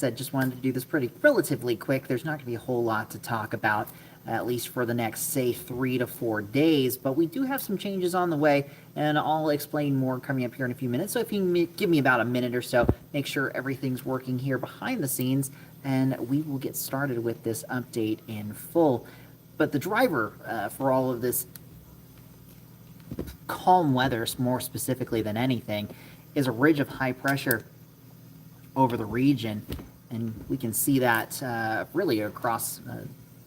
said, just wanted to do this relatively quick. There's not going to be a whole lot to talk about, at least for the next, say, 3 to 4 days. But we do have some changes on the way, and I'll explain more coming up here in a few minutes. So if you give me about a minute or so, make sure everything's working here behind the scenes, and we will get started with this update in full. But the driver for all of this calm weather, more specifically than anything, is a ridge of high pressure over the region, and we can see that really across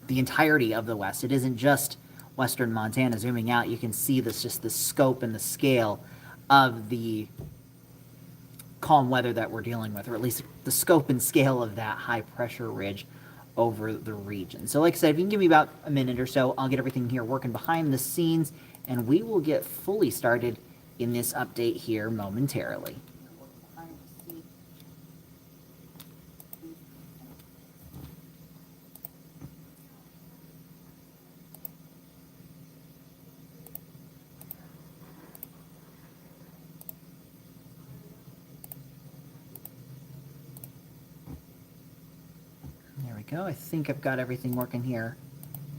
the entirety of the West. It isn't just western Montana. Zooming out, you can see the scope and the scale of the calm weather that we're dealing with, or at least the scope and scale of that high pressure ridge over the region. So like I said, if you can give me about a minute or so, I'll get everything here working behind the scenes, and we will get fully started in this update here momentarily. There we go. I think I've got everything working here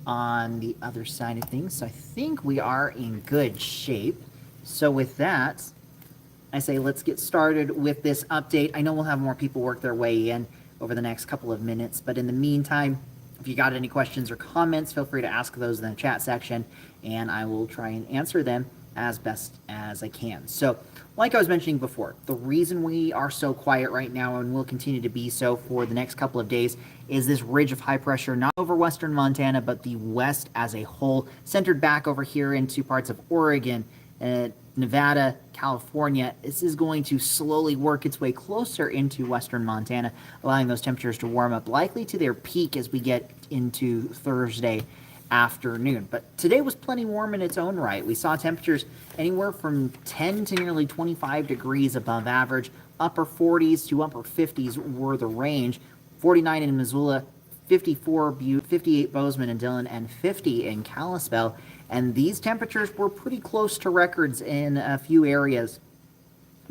on the other side of things. So I think we are in good shape. So with that, I say let's get started with this update. I know we'll have more people work their way in over the next couple of minutes, but in the meantime, if you got any questions or comments, feel free to ask those in the chat section, and I will try and answer them as best as I can. So like I was mentioning before, the reason we are so quiet right now and will continue to be so for the next couple of days is this ridge of high pressure, not over western Montana, but the West as a whole, centered back over here into parts of Oregon, Nevada, California. This is going to slowly work its way closer into western Montana, allowing those temperatures to warm up, likely to their peak as we get into Thursday afternoon. But today was plenty warm in its own right. We saw temperatures anywhere from 10 to nearly 25 degrees above average. Upper 40s to upper 50s were the range. 49 in Missoula, 54 Butte, 58 Bozeman and Dillon, and 50 in Kalispell. And these temperatures were pretty close to records in a few areas.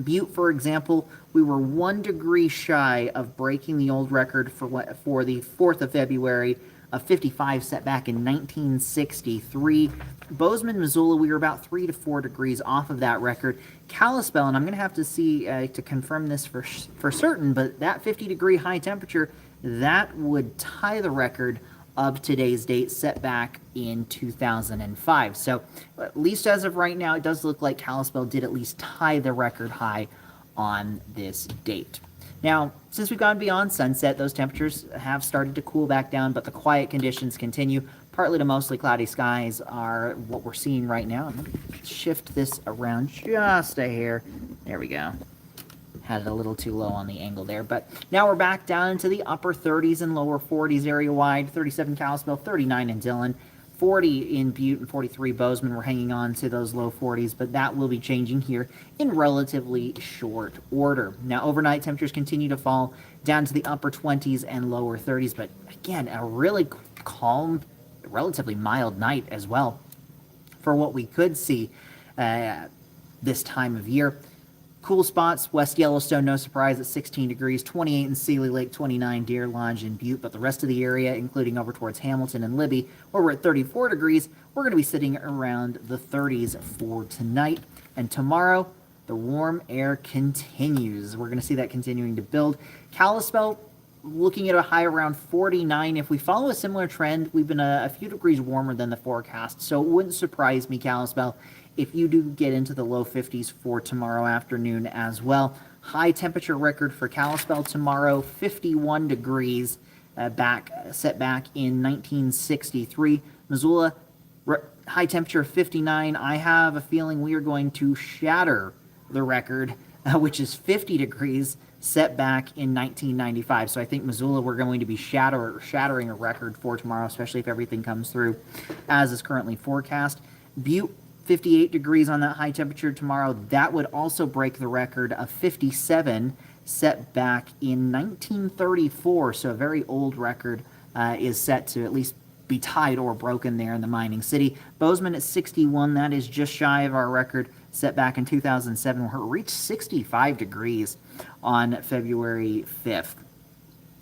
Butte, for example, we were 1 degree shy of breaking the old record for the 4th of February of 55 set back in 1963. Bozeman, Missoula, we were about 3 to 4 degrees off of that record. Kalispell, and I'm going to have to see to confirm this for certain, but that 50-degree high temperature, that would tie the record of today's date set back in 2005. So at least as of right now, it does look like Kalispell did at least tie the record high on this date. Now, since we've gone beyond sunset, those temperatures have started to cool back down, but the quiet conditions continue. Partly to mostly cloudy skies are what we're seeing right now. I'm going to shift this around just a hair. There we go. Had it a little too low on the angle there, but now we're back down into the upper 30s and lower 40s area-wide. 37 Kalispell, 39 in Dillon, 40 in Butte, and 43 Bozeman. We're hanging on to those low 40s, but that will be changing here in relatively short order. Now, overnight temperatures continue to fall down to the upper 20s and lower 30s, but again, a really calm, relatively mild night as well for what we could see this time of year. Cool spots, West Yellowstone, no surprise, at 16 degrees, 28 in Seeley Lake, 29 Deer Lodge and Butte, but the rest of the area, including over towards Hamilton and Libby, where we're at 34 degrees, we're going to be sitting around the 30s for tonight. And tomorrow, the warm air continues. We're going to see that continuing to build. Kalispell, looking at a high around 49. If we follow a similar trend, we've been a few degrees warmer than the forecast, so it wouldn't surprise me, Kalispell, if you do get into the low 50s for tomorrow afternoon as well. High temperature record for Kalispell tomorrow, 51 degrees, set back in 1963. Missoula, high temperature of 59. I have a feeling we are going to shatter the record, which is 50 degrees, set back in 1995. So I think Missoula, we're going to be shattering a record for tomorrow, especially if everything comes through as is currently forecast. Butte, 58 degrees on that high temperature tomorrow. That would also break the record of 57 set back in 1934. So a very old record is set to at least be tied or broken there in the mining city. Bozeman at 61. That is just shy of our record set back in 2007, where it reached 65 degrees on February 5th.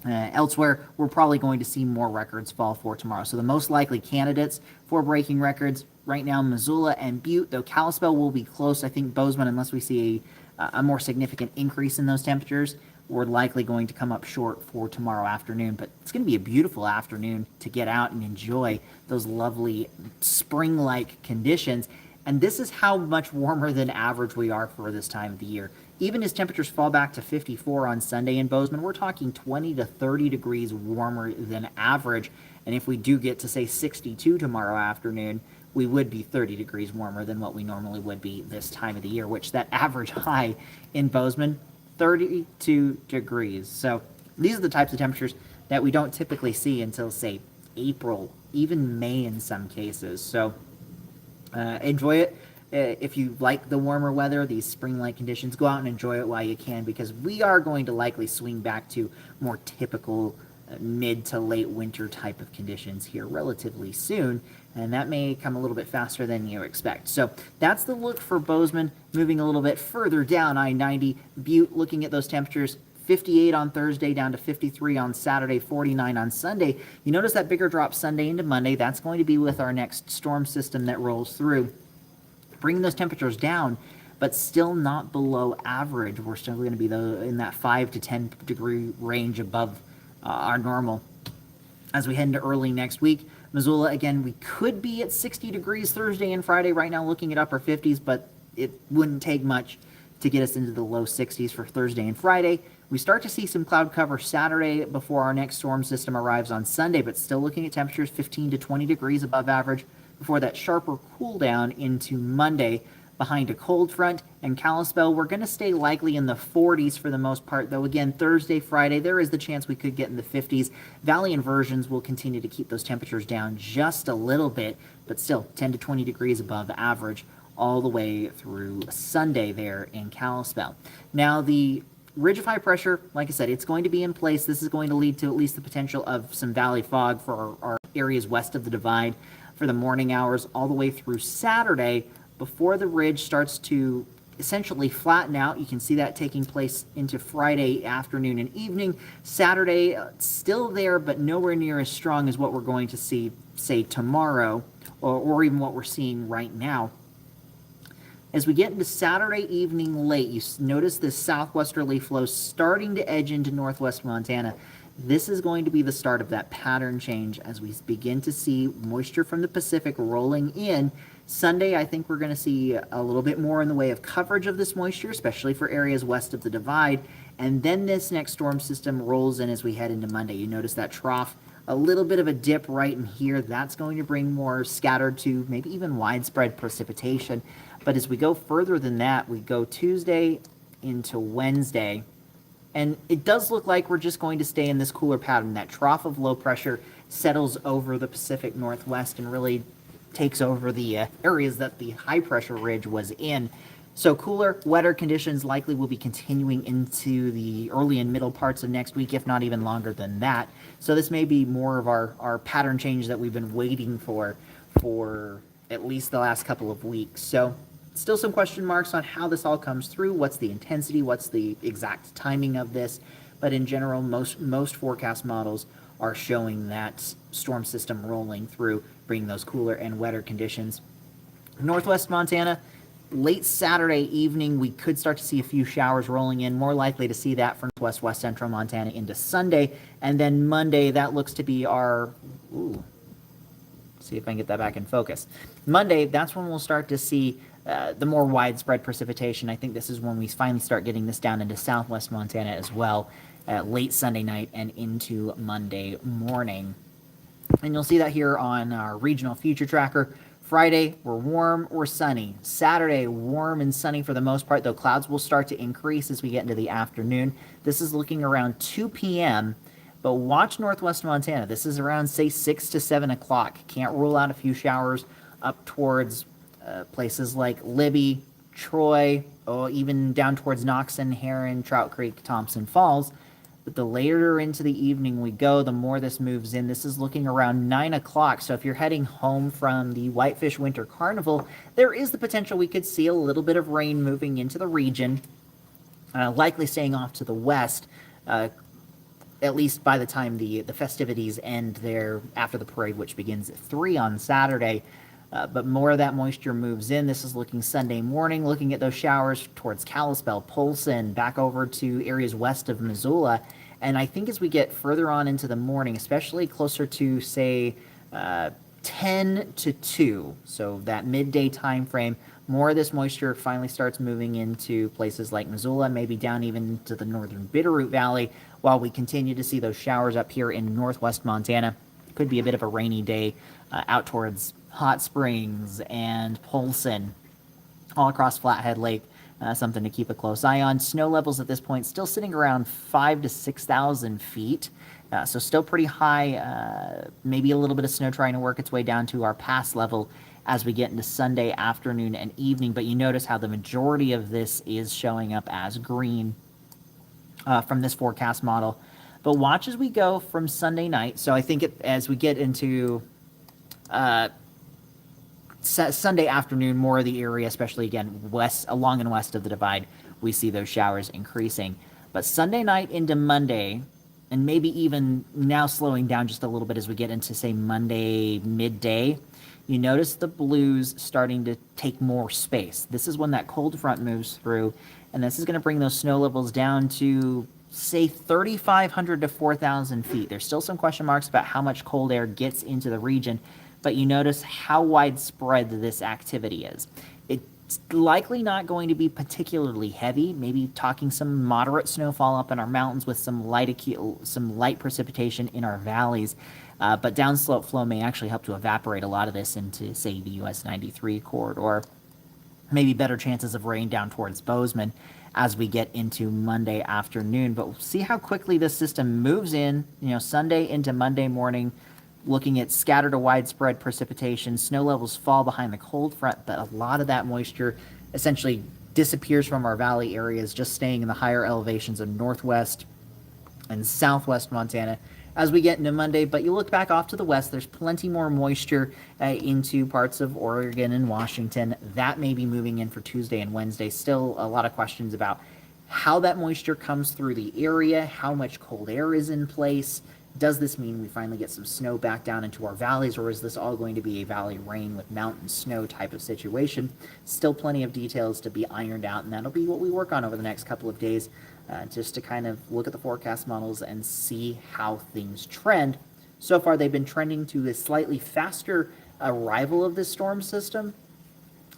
Elsewhere, we're probably going to see more records fall for tomorrow. So the most likely candidates for breaking records right now, Missoula and Butte, though Kalispell will be close. I think Bozeman, unless we see a more significant increase in those temperatures, we're likely going to come up short for tomorrow afternoon. But it's going to be a beautiful afternoon to get out and enjoy those lovely spring-like conditions. And this is how much warmer than average we are for this time of the year. Even as temperatures fall back to 54 on Sunday in Bozeman, we're talking 20 to 30 degrees warmer than average. And if we do get to, say, 62 tomorrow afternoon, we would be 30 degrees warmer than what we normally would be this time of the year, which that average high in Bozeman, 32 degrees. So these are the types of temperatures that we don't typically see until, say, April, even May in some cases. So enjoy it. If you like the warmer weather, these spring-like conditions, go out and enjoy it while you can, because we are going to likely swing back to more typical mid to late winter type of conditions here relatively soon, and that may come a little bit faster than you expect. So that's the look for Bozeman. Moving a little bit further down I-90, Butte, looking at those temperatures, 58 on Thursday, down to 53 on Saturday, 49 on Sunday. You notice that bigger drop Sunday into Monday. That's going to be with our next storm system that rolls through, bringing those temperatures down, but still not below average. We're still going to be in that 5 to 10 degree range above our normal. As we head into early next week, Missoula, again, we could be at 60 degrees Thursday and Friday. Right now looking at upper 50s, but it wouldn't take much to get us into the low 60s for Thursday and Friday. We start to see some cloud cover Saturday before our next storm system arrives on Sunday, but still looking at temperatures 15 to 20 degrees above average before that sharper cool down into Monday behind a cold front. And Kalispell, we're going to stay likely in the 40s for the most part, though again, Thursday, Friday, there is the chance we could get in the 50s. Valley inversions will continue to keep those temperatures down just a little bit, but still 10 to 20 degrees above average all the way through Sunday there in Kalispell. Now, the ridge of high pressure, like I said, it's going to be in place. This is going to lead to at least the potential of some valley fog for our areas west of the divide for the morning hours all the way through Saturday before the ridge starts to essentially flatten out. You can see that taking place into Friday afternoon and evening. Saturday, still there, but nowhere near as strong as what we're going to see, say, tomorrow, or even what we're seeing right now. As we get into Saturday evening late, you notice this southwesterly flow starting to edge into northwest Montana. This is going to be the start of that pattern change as we begin to see moisture from the Pacific rolling in. Sunday, I think we're going to see a little bit more in the way of coverage of this moisture, especially for areas west of the divide. And then this next storm system rolls in as we head into Monday. You notice that trough, a little bit of a dip right in here. That's going to bring more scattered to maybe even widespread precipitation. But as we go further than that, we go Tuesday into Wednesday, and it does look like we're just going to stay in this cooler pattern. That trough of low pressure settles over the Pacific Northwest and really takes over the areas that the high pressure ridge was in. So cooler, wetter conditions likely will be continuing into the early and middle parts of next week, if not even longer than that. So this may be more of our pattern change that we've been waiting for at least the last couple of weeks. So still some question marks on how this all comes through. What's the intensity? What's the exact timing of this? But in general, most forecast models are showing that storm system rolling through, bringing those cooler and wetter conditions. Northwest Montana, late Saturday evening, we could start to see a few showers rolling in. More likely to see that from west central Montana into Sunday. And then Monday, that looks to be our... see if I can get that back in focus. Monday, that's when we'll start to see the more widespread precipitation. I think this is when we finally start getting this down into southwest Montana as well, late Sunday night and into Monday morning. And you'll see that here on our regional future tracker. Friday, we're warm or sunny. Saturday, warm and sunny for the most part, though clouds will start to increase as we get into the afternoon. This is looking around 2 p.m., but watch northwest Montana. This is around, say, 6 to 7 o'clock. Can't rule out a few showers up towards places like Libby, Troy, or even down towards Noxon, Heron, Trout Creek, Thompson Falls. But the later into the evening we go, the more this moves in. This is looking around 9 o'clock. So if you're heading home from the Whitefish Winter Carnival, there is the potential we could see a little bit of rain moving into the region, likely staying off to the west. at least by the time the festivities end there after the parade, which begins at 3 on Saturday. But more of that moisture moves in. This is looking Sunday morning, looking at those showers towards Kalispell, Polson, back over to areas west of Missoula. And I think as we get further on into the morning, especially closer to, say, 10 to 2, so that midday time frame, more of this moisture finally starts moving into places like Missoula, maybe down even to the northern Bitterroot Valley, while we continue to see those showers up here in northwest Montana. Could be a bit of a rainy day out towards Hot Springs and Polson, all across Flathead Lake. Something to keep a close eye on. Snow levels at this point still sitting around 5,000 to 6,000 feet. So still pretty high. Maybe a little bit of snow trying to work its way down to our pass level as we get into Sunday afternoon and evening. But you notice how the majority of this is showing up as green from this forecast model. But watch as we go from Sunday night. So I think as we get into Sunday afternoon, more of the area, especially again along and west of the divide, we see those showers increasing. But Sunday night into Monday, and maybe even now slowing down just a little bit as we get into, say, Monday midday, you notice the blues starting to take more space. This is when that cold front moves through, and this is going to bring those snow levels down to, say, 3,500 to 4,000 feet. There's still some question marks about how much cold air gets into the region, but you notice how widespread this activity is. It's likely not going to be particularly heavy, maybe talking some moderate snowfall up in our mountains with some light precipitation in our valleys, but downslope flow may actually help to evaporate a lot of this into, say, the US 93 corridor. Maybe better chances of rain down towards Bozeman as we get into Monday afternoon. But we'll see how quickly this system moves in, Sunday into Monday morning, looking at scattered to widespread precipitation. Snow levels fall behind the cold front, but a lot of that moisture essentially disappears from our valley areas, just staying in the higher elevations of northwest and southwest Montana as we get into Monday. But you look back off to the west, there's plenty more moisture into parts of Oregon and Washington. That may be moving in for Tuesday and Wednesday. Still a lot of questions about how that moisture comes through the area, how much cold air is in place. Does this mean we finally get some snow back down into our valleys, or is this all going to be a valley rain with mountain snow type of situation? Still plenty of details to be ironed out, and that'll be what we work on over the next couple of days, just to kind of look at the forecast models and see how things trend. So far, they've been trending to a slightly faster arrival of this storm system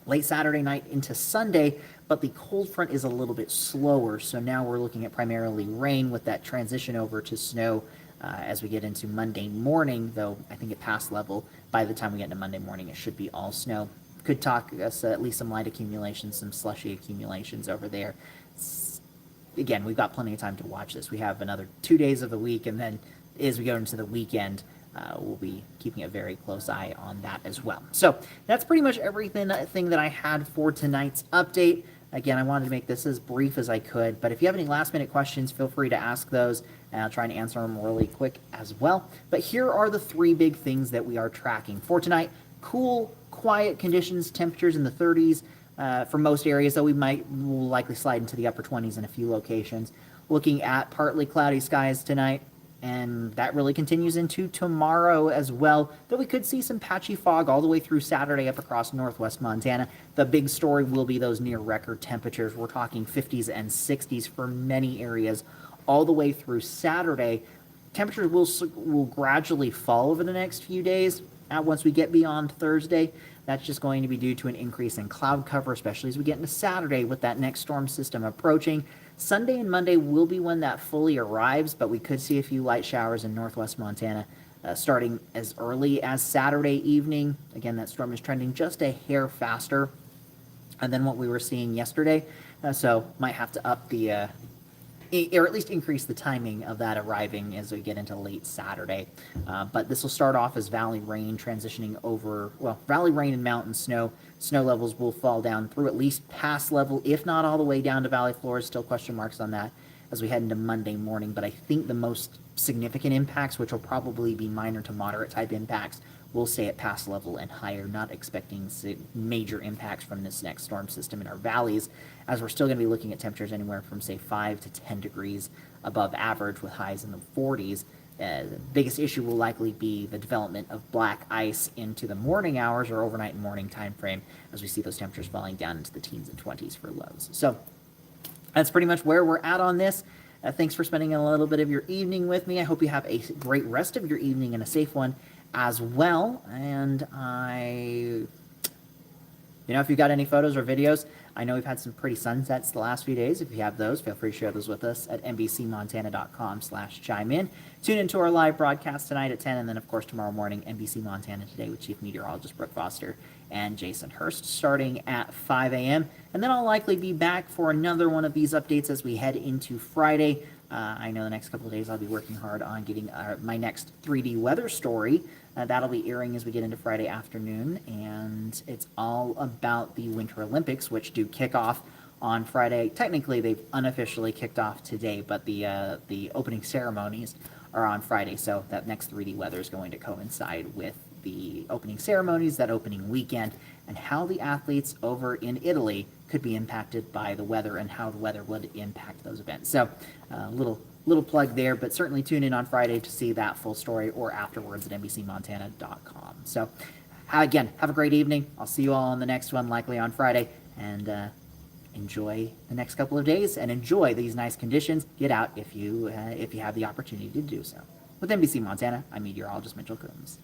late Saturday night into Sunday, but the cold front is a little bit slower, so now we're looking at primarily rain with that transition over to snow as we get into Monday morning, though I think at pass level, by the time we get into Monday morning, it should be all snow. Could talk us at least some light accumulations, some slushy accumulations over there. Again, we've got plenty of time to watch this. We have another 2 days of the week, and then as we go into the weekend, we'll be keeping a very close eye on that as well. So that's pretty much everything that I had for tonight's update. Again, I wanted to make this as brief as I could, but if you have any last-minute questions, feel free to ask those, and I'll try and answer them really quick as well. But here are the three big things that we are tracking for tonight. Cool, quiet conditions, temperatures in the 30s for most areas, though we'll likely slide into the upper 20s in a few locations. Looking at partly cloudy skies tonight, and that really continues into tomorrow as well, though we could see some patchy fog all the way through Saturday up across northwest Montana. The big story will be those near record temperatures. We're talking 50s and 60s for many areas all the way through Saturday. Temperatures will gradually fall over the next few days. Once we get beyond Thursday, that's just going to be due to an increase in cloud cover, especially as we get into Saturday with that next storm system approaching. Sunday and Monday will be when that fully arrives, but we could see a few light showers in northwest Montana starting as early as Saturday evening. Again, that storm is trending just a hair faster than what we were seeing yesterday, so might have to up the or at least increase the timing of that arriving as we get into late Saturday. But this will start off as valley rain transitioning over, valley rain and mountain snow. Snow levels will fall down through at least pass level, if not all the way down to valley floors. Still question marks on that as we head into Monday morning. But I think the most significant impacts, which will probably be minor to moderate type impacts, will stay at pass level and higher, not expecting major impacts from this next storm system in our valleys, as we're still going to be looking at temperatures anywhere from, say, 5 to 10 degrees above average with highs in the 40s. The biggest issue will likely be the development of black ice into the morning hours or overnight and morning time frame, as we see those temperatures falling down into the teens and 20s for lows. So that's pretty much where we're at on this. Thanks for spending a little bit of your evening with me. I hope you have a great rest of your evening and a safe one as well. And if you've got any photos or videos, I know we've had some pretty sunsets the last few days. If you have those, feel free to share those with us at nbcmontana.com/chime in. Tune into our live broadcast tonight at 10, and then, of course, tomorrow morning, NBC Montana Today with Chief Meteorologist Brooke Foster and Jason Hurst starting at 5 a.m. And then I'll likely be back for another one of these updates as we head into Friday. I know the next couple of days I'll be working hard on getting my next 3D weather story. That'll be airing as we get into Friday afternoon, and it's all about the Winter Olympics, which do kick off on Friday. Technically, they've unofficially kicked off today, but the opening ceremonies are on Friday, so that next 3D weather is going to coincide with the opening ceremonies, that opening weekend, and how the athletes over in Italy could be impacted by the weather and how the weather would impact those events. So little plug there, but certainly tune in on Friday to see that full story or afterwards at nbcmontana.com. So again, have a great evening. I'll see you all on the next one, likely on Friday, and enjoy the next couple of days and enjoy these nice conditions. Get out if you have the opportunity to do so. With NBC Montana, I'm meteorologist Mitchell Coombs.